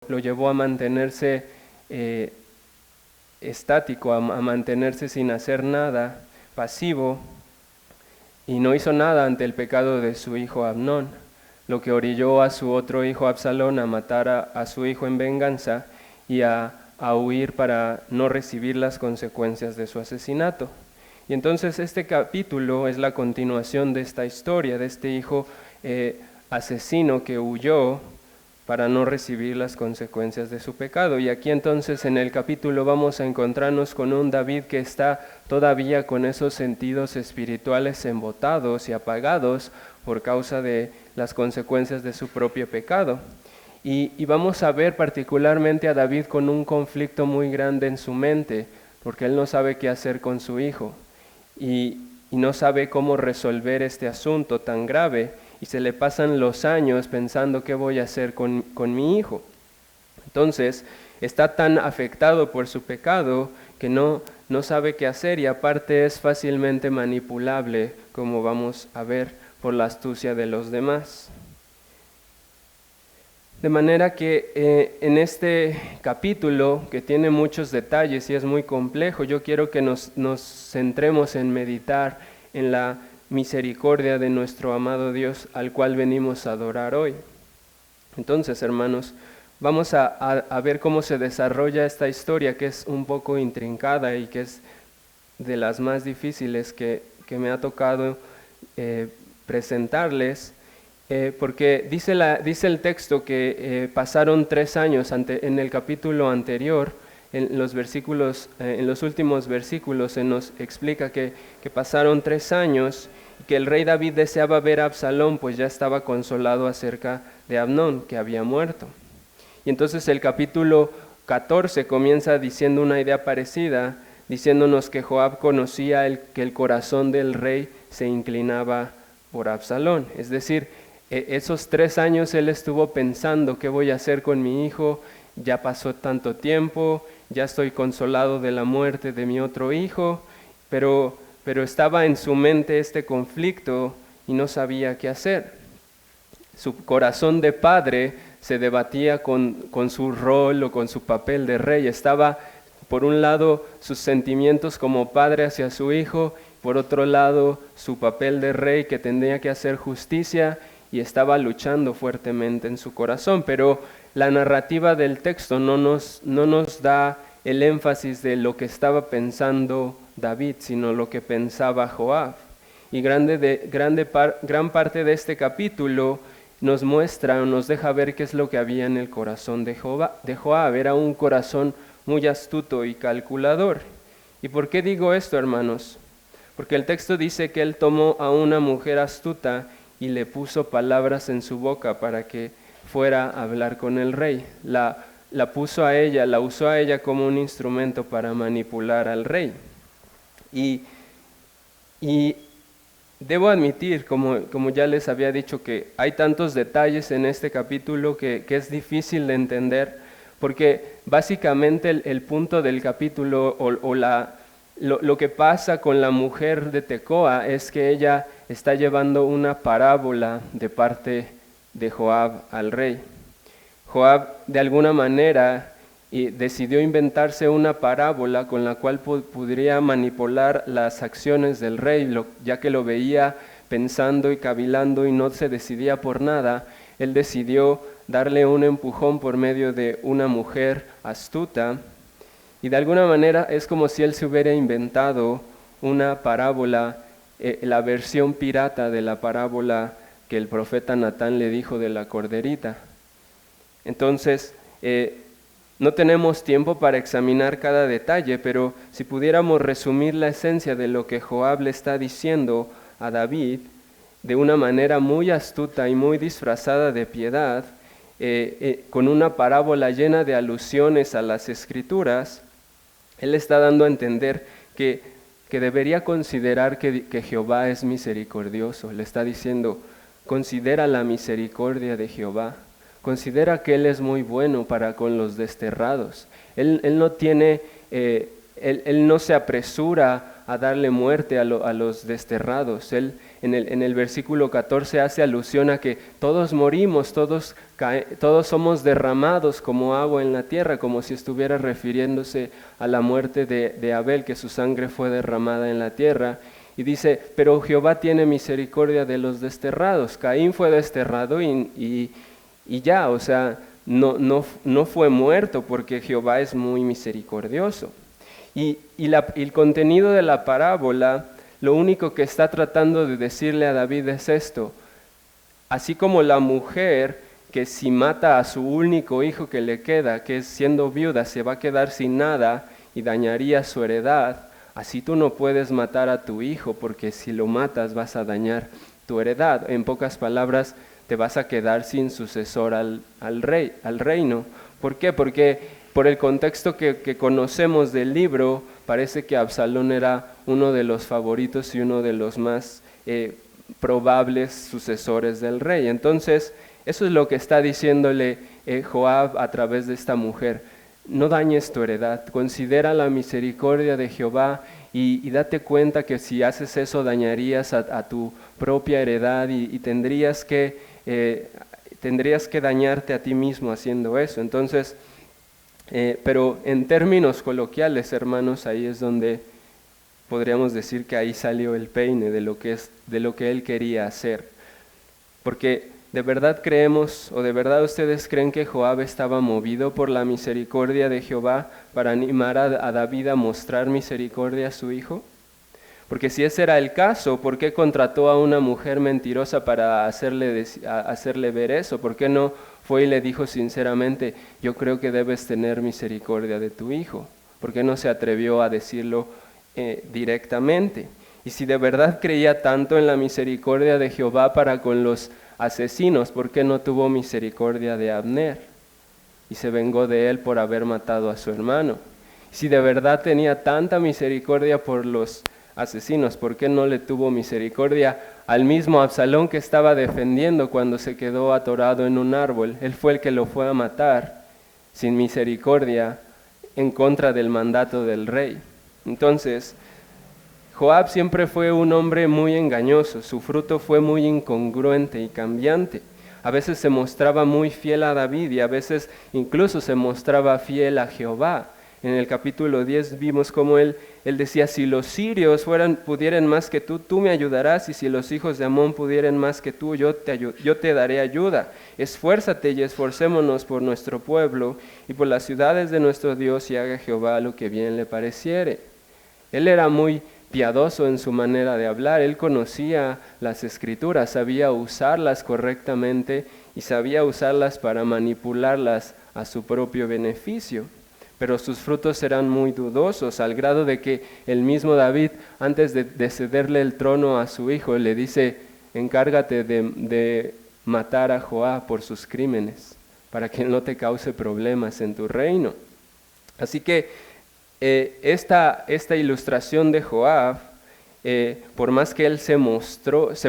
lo llevó a mantenerse estático, a mantenerse sin hacer nada, pasivo, y no hizo nada ante el pecado de su hijo Amnón, lo que orilló a su otro hijo Absalón a matar a su hijo en venganza y a huir para no recibir las consecuencias de su asesinato. Y entonces este capítulo es la continuación de esta historia, de este hijo asesino que huyó para no recibir las consecuencias de su pecado. Y aquí entonces en el capítulo vamos a encontrarnos con un David que está todavía con esos sentidos espirituales embotados y apagados por causa de las consecuencias de su propio pecado. Y vamos a ver particularmente a David con un conflicto muy grande en su mente, porque él no sabe qué hacer con su hijo y no sabe cómo resolver este asunto tan grave, y se le pasan los años pensando qué voy a hacer con mi hijo. Entonces está tan afectado por su pecado que no sabe qué hacer, y aparte es fácilmente manipulable, como vamos a ver, por la astucia de los demás. De manera que en este capítulo, que tiene muchos detalles y es muy complejo, yo quiero que nos centremos en meditar en la misericordia de nuestro amado Dios, al cual venimos a adorar hoy. Entonces, hermanos, vamos a ver cómo se desarrolla esta historia, que es un poco intrincada y que es de las más difíciles que me ha tocado presentarles. Porque dice el texto que pasaron 3 años en el capítulo anterior, en los últimos versículos se nos explica que pasaron 3 años y que el rey David deseaba ver a Absalón, pues ya estaba consolado acerca de Amnón, que había muerto. Y entonces el capítulo 14 comienza diciendo una idea parecida, diciéndonos que Joab conocía que el corazón del rey se inclinaba por Absalón, es decir, esos 3 años él estuvo pensando qué voy a hacer con mi hijo, ya pasó tanto tiempo, ya estoy consolado de la muerte de mi otro hijo, pero estaba en su mente este conflicto y no sabía qué hacer. Su corazón de padre se debatía con su rol o con su papel de rey. Estaba, por un lado, sus sentimientos como padre hacia su hijo, por otro lado, su papel de rey que tendría que hacer justicia, y estaba luchando fuertemente en su corazón, pero la narrativa del texto no nos da el énfasis de lo que estaba pensando David, sino lo que pensaba Joab. Y gran parte de este capítulo nos muestra, nos deja ver qué es lo que había en el corazón de Joab. Era un corazón muy astuto y calculador. ¿Y por qué digo esto, hermanos? Porque el texto dice que él tomó a una mujer astuta y le puso palabras en su boca para que fuera a hablar con el rey. La usó a ella como un instrumento para manipular al rey. Y debo admitir, como ya les había dicho, que hay tantos detalles en este capítulo que es difícil de entender, porque básicamente el punto del capítulo lo que pasa con la mujer de Tecoa es que ella está llevando una parábola de parte de Joab al rey. Joab de alguna manera decidió inventarse una parábola con la cual podría manipular las acciones del rey, ya que lo veía pensando y cavilando y no se decidía por nada. Él decidió darle un empujón por medio de una mujer astuta, y de alguna manera es como si él se hubiera inventado una parábola, la versión pirata de la parábola que el profeta Natán le dijo de la corderita. Entonces, no tenemos tiempo para examinar cada detalle, pero si pudiéramos resumir la esencia de lo que Joab le está diciendo a David, de una manera muy astuta y muy disfrazada de piedad, con una parábola llena de alusiones a las Escrituras, él está dando a entender que debería considerar que Jehová es misericordioso. Le está diciendo, considera la misericordia de Jehová. Considera que Él es muy bueno para con los desterrados. Él no se apresura a darle muerte a los desterrados. Él en el versículo 14 hace alusión a que todos morimos, todos somos derramados como agua en la tierra, como si estuviera refiriéndose a la muerte de Abel, que su sangre fue derramada en la tierra. Y dice, pero Jehová tiene misericordia de los desterrados. Caín fue desterrado y ya, o sea, no fue muerto porque Jehová es muy misericordioso. Y el contenido de la parábola, lo único que está tratando de decirle a David es esto: así como la mujer que si mata a su único hijo que le queda, que es siendo viuda, se va a quedar sin nada y dañaría su heredad, así tú no puedes matar a tu hijo, porque si lo matas vas a dañar tu heredad. En pocas palabras, te vas a quedar sin sucesor al reino. ¿Por qué? Porque por el contexto que conocemos del libro, parece que Absalón era uno de los favoritos y uno de los más probables sucesores del rey. Entonces, eso es lo que está diciéndole Joab a través de esta mujer. No dañes tu heredad, considera la misericordia de Jehová y date cuenta que si haces eso dañarías a tu propia heredad y tendrías que dañarte a ti mismo haciendo eso. Entonces, pero en términos coloquiales, hermanos, ahí es donde podríamos decir que ahí salió el peine de lo que él quería hacer. Porque ¿de verdad creemos o de verdad ustedes creen que Joab estaba movido por la misericordia de Jehová para animar a David a mostrar misericordia a su hijo? Porque si ese era el caso, ¿por qué contrató a una mujer mentirosa para hacerle ver eso? ¿Por qué no fue y le dijo sinceramente, yo creo que debes tener misericordia de tu hijo? ¿Por qué no se atrevió a decirlo directamente? Y si de verdad creía tanto en la misericordia de Jehová para con los asesinos, ¿por qué no tuvo misericordia de Abner? Y se vengó de él por haber matado a su hermano. Si de verdad tenía tanta misericordia por los asesinos, ¿por qué no le tuvo misericordia al mismo Absalón que estaba defendiendo cuando se quedó atorado en un árbol? Él fue el que lo fue a matar sin misericordia en contra del mandato del rey. Entonces, Joab siempre fue un hombre muy engañoso, su fruto fue muy incongruente y cambiante. A veces se mostraba muy fiel a David y a veces incluso se mostraba fiel a Jehová. En el capítulo 10 vimos cómo él decía, si los sirios pudieran más que tú me ayudarás, y si los hijos de Amón pudieran más que tú, yo te daré ayuda. Esfuérzate y esforcémonos por nuestro pueblo y por las ciudades de nuestro Dios, y haga Jehová lo que bien le pareciere. Él era muy piadoso en su manera de hablar, él conocía las escrituras, sabía usarlas correctamente y sabía usarlas para manipularlas a su propio beneficio. Pero sus frutos eran muy dudosos, al grado de que el mismo David, antes de cederle el trono a su hijo, le dice, encárgate de matar a Joab por sus crímenes, para que no te cause problemas en tu reino. Así que esta ilustración de Joab, por más que él se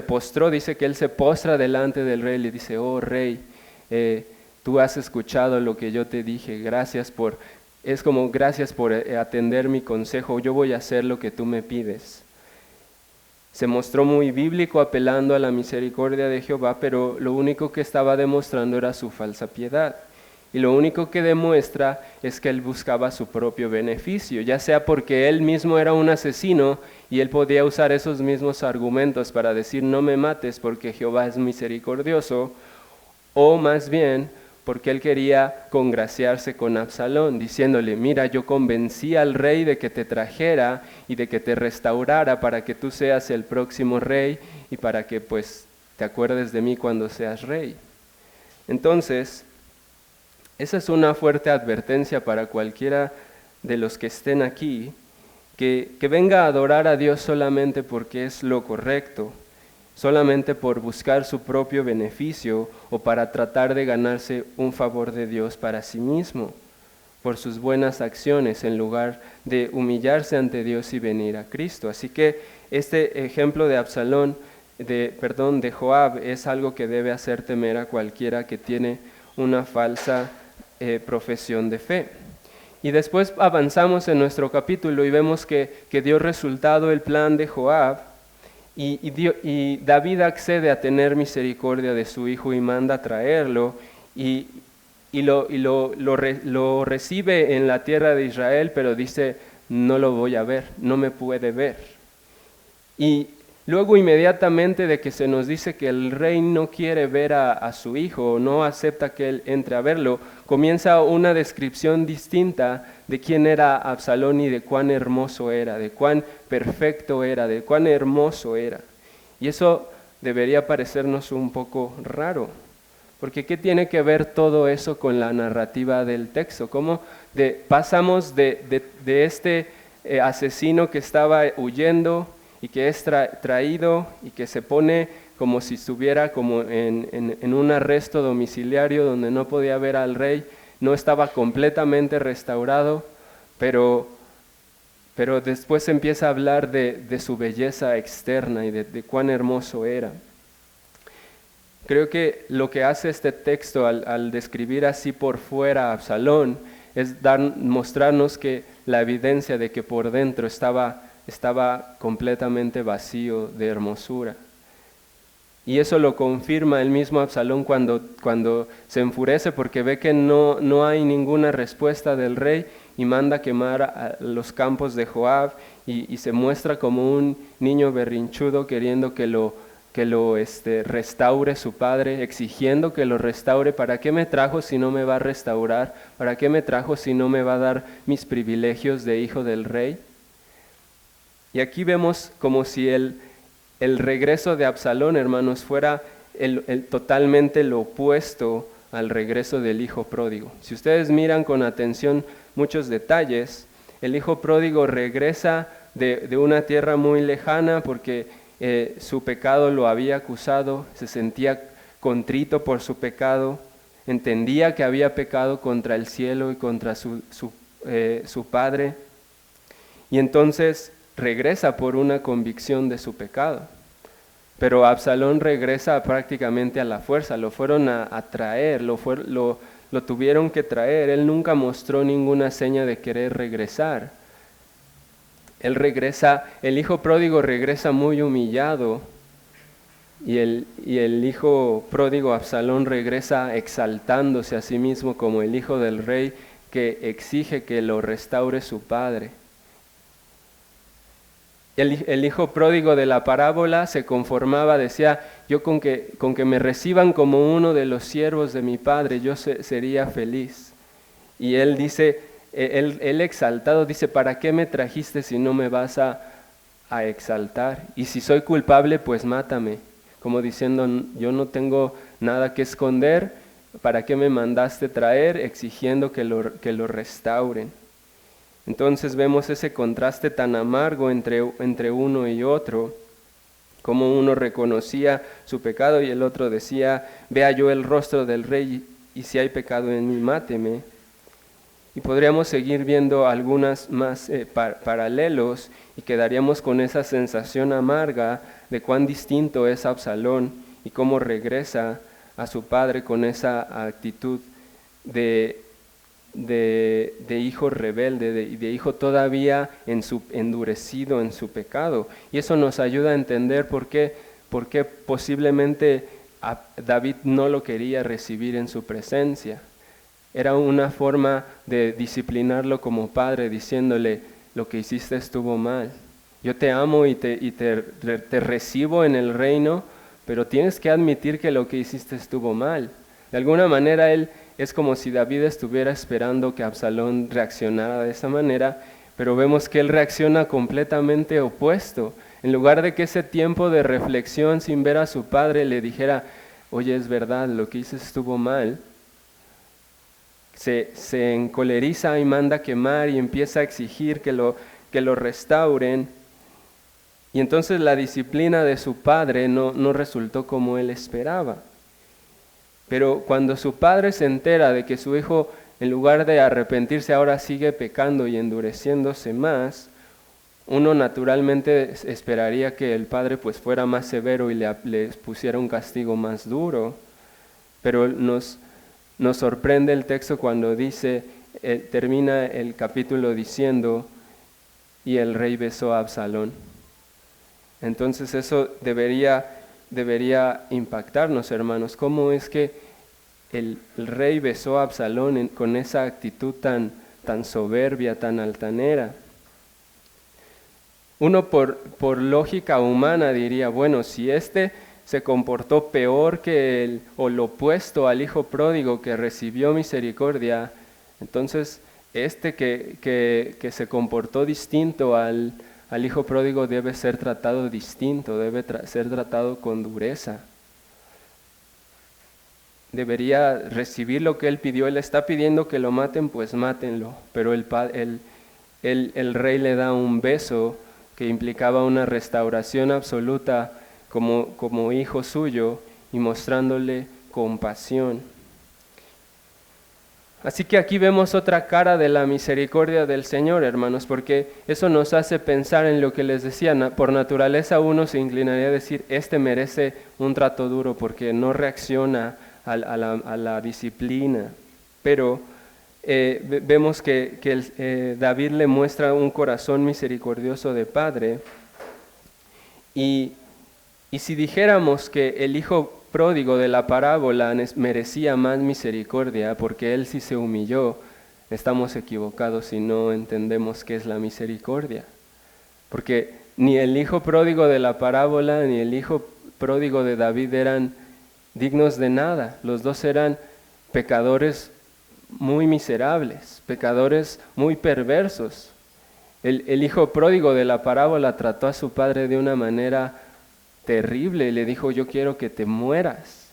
postró, dice que él se postra delante del rey y le dice, oh rey, tú has escuchado lo que yo te dije, gracias por atender mi consejo, yo voy a hacer lo que tú me pides. Se mostró muy bíblico apelando a la misericordia de Jehová, pero lo único que estaba demostrando era su falsa piedad. Y lo único que demuestra es que él buscaba su propio beneficio, ya sea porque él mismo era un asesino y él podía usar esos mismos argumentos para decir no me mates porque Jehová es misericordioso, o más bien porque él quería congraciarse con Absalón, diciéndole, mira, yo convencí al rey de que te trajera y de que te restaurara para que tú seas el próximo rey y para que pues te acuerdes de mí cuando seas rey. Entonces, esa es una fuerte advertencia para cualquiera de los que estén aquí, que venga a adorar a Dios solamente porque es lo correcto, solamente por buscar su propio beneficio o para tratar de ganarse un favor de Dios para sí mismo, por sus buenas acciones, en lugar de humillarse ante Dios y venir a Cristo. Así que este ejemplo de de Joab, es algo que debe hacer temer a cualquiera que tiene una falsa profesión de fe. Y después avanzamos en nuestro capítulo y vemos que dio resultado el plan de Joab, y David accede a tener misericordia de su hijo y manda a traerlo, y lo recibe en la tierra de Israel, pero dice, no lo voy a ver, no me puede ver. Y luego inmediatamente de que se nos dice que el rey no quiere ver a su hijo, no acepta que él entre a verlo, comienza una descripción distinta de quién era Absalón y de cuán hermoso era, de cuán perfecto era, de cuán hermoso era. Y eso debería parecernos un poco raro, porque ¿qué tiene que ver todo eso con la narrativa del texto? ¿Cómo pasamos de este asesino que estaba huyendo y que es traído y que se pone como si estuviera como en un arresto domiciliario donde no podía ver al rey, no estaba completamente restaurado, pero después empieza a hablar de su belleza externa y de cuán hermoso era? Creo que lo que hace este texto al describir así por fuera a Absalón es mostrarnos que la evidencia de que por dentro estaba completamente vacío de hermosura. Y eso lo confirma el mismo Absalón cuando se enfurece porque ve que no hay ninguna respuesta del rey y manda quemar a los campos de Joab y se muestra como un niño berrinchudo queriendo que lo restaure su padre, exigiendo que lo restaure. ¿Para qué me trajo si no me va a restaurar? ¿Para qué me trajo si no me va a dar mis privilegios de hijo del rey? Y aquí vemos como si el regreso de Absalón, hermanos, fuera totalmente lo opuesto al regreso del hijo pródigo. Si ustedes miran con atención muchos detalles, el hijo pródigo regresa de una tierra muy lejana porque su pecado lo había acusado, se sentía contrito por su pecado, entendía que había pecado contra el cielo y contra su padre, y entonces regresa por una convicción de su pecado. Pero Absalón regresa prácticamente a la fuerza, lo fueron a traer, lo tuvieron que traer. Él nunca mostró ninguna seña de querer regresar. El hijo pródigo regresa muy humillado, y el hijo pródigo Absalón regresa exaltándose a sí mismo como el hijo del rey que exige que lo restaure su padre. El hijo pródigo de la parábola se conformaba, decía, yo con que me reciban como uno de los siervos de mi padre, yo sería feliz. Y él dice, él exaltado dice, ¿para qué me trajiste si no me vas a exaltar? Y si soy culpable, pues mátame. Como diciendo, yo no tengo nada que esconder, ¿para qué me mandaste traer? Exigiendo que lo restauren. Entonces vemos ese contraste tan amargo entre uno y otro, como uno reconocía su pecado y el otro decía, vea yo el rostro del rey y si hay pecado en mí, máteme. Y podríamos seguir viendo algunas más paralelos y quedaríamos con esa sensación amarga de cuán distinto es Absalón y cómo regresa a su padre con esa actitud de hijo rebelde, de hijo todavía endurecido en su pecado. Y eso nos ayuda a entender por qué posiblemente David no lo quería recibir en su presencia. Era una forma de disciplinarlo como padre, diciéndole, lo que hiciste estuvo mal. Yo te amo y te recibo en el reino, pero tienes que admitir que lo que hiciste estuvo mal. De alguna manera es como si David estuviera esperando que Absalón reaccionara de esa manera, pero vemos que él reacciona completamente opuesto. En lugar de que ese tiempo de reflexión sin ver a su padre le dijera, oye, es verdad, lo que hice estuvo mal, se encoleriza y manda quemar y empieza a exigir que lo restauren. Y entonces la disciplina de su padre no resultó como él esperaba. Pero cuando su padre se entera de que su hijo, en lugar de arrepentirse, ahora sigue pecando y endureciéndose más, uno naturalmente esperaría que el padre pues fuera más severo y le pusiera un castigo más duro. Pero nos sorprende el texto cuando dice, termina el capítulo diciendo, y el rey besó a Absalón. Entonces eso debería impactarnos, hermanos. ¿Cómo es que el rey besó a Absalón con esa actitud tan soberbia, tan altanera? Uno por lógica humana diría, bueno, si se comportó peor o lo opuesto al hijo pródigo que recibió misericordia, entonces que se comportó distinto al hijo pródigo debe ser tratado distinto, debe ser tratado con dureza. Debería recibir lo que él pidió. Él está pidiendo que lo maten, pues mátenlo. Pero el rey le da un beso que implicaba una restauración absoluta como hijo suyo y mostrándole compasión. Así que aquí vemos otra cara de la misericordia del Señor, hermanos, porque eso nos hace pensar en lo que les decía. Por naturaleza uno se inclinaría a decir, merece un trato duro porque no reacciona a la disciplina. Pero vemos que David le muestra un corazón misericordioso de padre. Y si dijéramos que el hijo pródigo de la parábola merecía más misericordia porque él sí se humilló, estamos equivocados si no entendemos qué es la misericordia. Porque ni el hijo pródigo de la parábola ni el hijo pródigo de David eran dignos de nada. Los dos eran pecadores muy miserables, pecadores muy perversos. El hijo pródigo de la parábola trató a su padre de una manera terrible y le dijo, yo quiero que te mueras.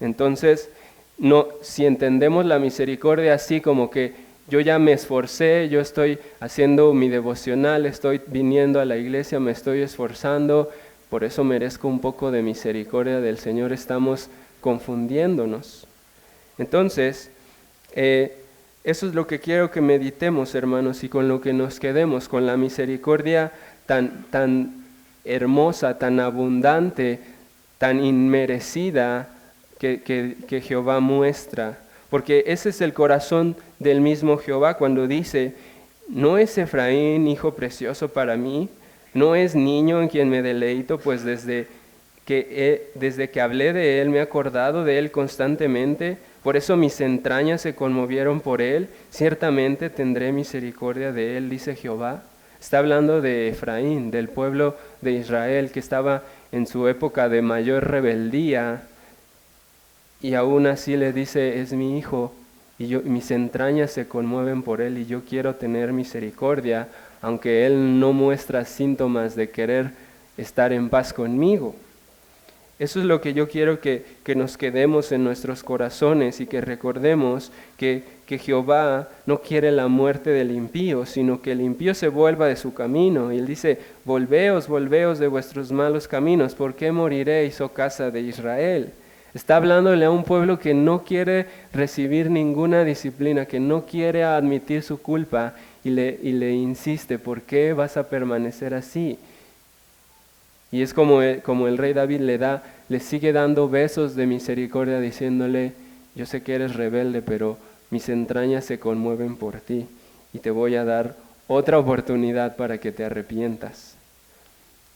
Entonces, si entendemos la misericordia así como que yo ya me esforcé, yo estoy haciendo mi devocional, estoy viniendo a la iglesia, me estoy esforzando, por eso merezco un poco de misericordia del Señor, estamos confundiéndonos. Entonces, eso es lo que quiero que meditemos, hermanos, y con lo que nos quedemos, con la misericordia tan hermosa, tan abundante, tan inmerecida que Jehová muestra. Porque ese es el corazón del mismo Jehová cuando dice, ¿no es Efraín hijo precioso para mí? ¿No es niño en quien me deleito? Pues desde que hablé de él me he acordado de él constantemente. Por eso mis entrañas se conmovieron por él. Ciertamente tendré misericordia de él, dice Jehová. Está hablando de Efraín, del pueblo de Israel que estaba en su época de mayor rebeldía y aún así le dice, es mi hijo y mis entrañas se conmueven por él y yo quiero tener misericordia, aunque él no muestra síntomas de querer estar en paz conmigo. Eso es lo que yo quiero que nos quedemos en nuestros corazones y que recordemos que Jehová no quiere la muerte del impío, sino que el impío se vuelva de su camino. Y él dice, volveos de vuestros malos caminos, ¿por qué moriréis, oh casa de Israel? Está hablándole a un pueblo que no quiere recibir ninguna disciplina, que no quiere admitir su culpa y le insiste, ¿por qué vas a permanecer así? Y es como el rey David le sigue dando besos de misericordia diciéndole, yo sé que eres rebelde, pero mis entrañas se conmueven por ti y te voy a dar otra oportunidad para que te arrepientas.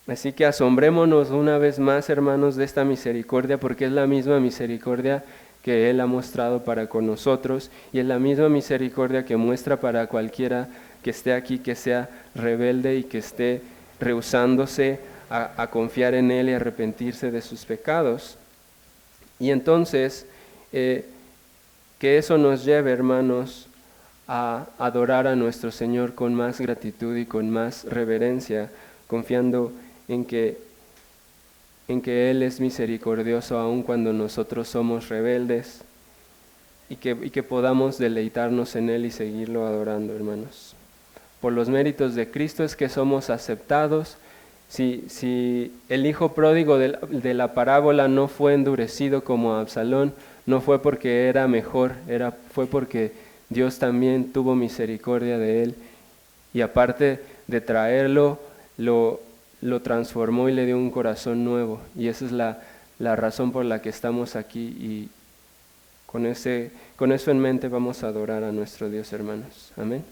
Así que asombrémonos una vez más, hermanos, de esta misericordia, porque es la misma misericordia que Él ha mostrado para con nosotros y es la misma misericordia que muestra para cualquiera que esté aquí, que sea rebelde y que esté rehusándose a confiar en Él y arrepentirse de sus pecados. Y entonces, que eso nos lleve, hermanos, a adorar a nuestro Señor con más gratitud y con más reverencia, confiando en que Él es misericordioso aun cuando nosotros somos rebeldes y que podamos deleitarnos en Él y seguirlo adorando, hermanos. Por los méritos de Cristo es que somos aceptados. Si el hijo pródigo de la parábola no fue endurecido como Absalón, no fue porque era mejor, fue porque Dios también tuvo misericordia de él y aparte de traerlo, lo transformó y le dio un corazón nuevo. Y esa es la razón por la que estamos aquí y Con eso en mente vamos a adorar a nuestro Dios, hermanos. Amén.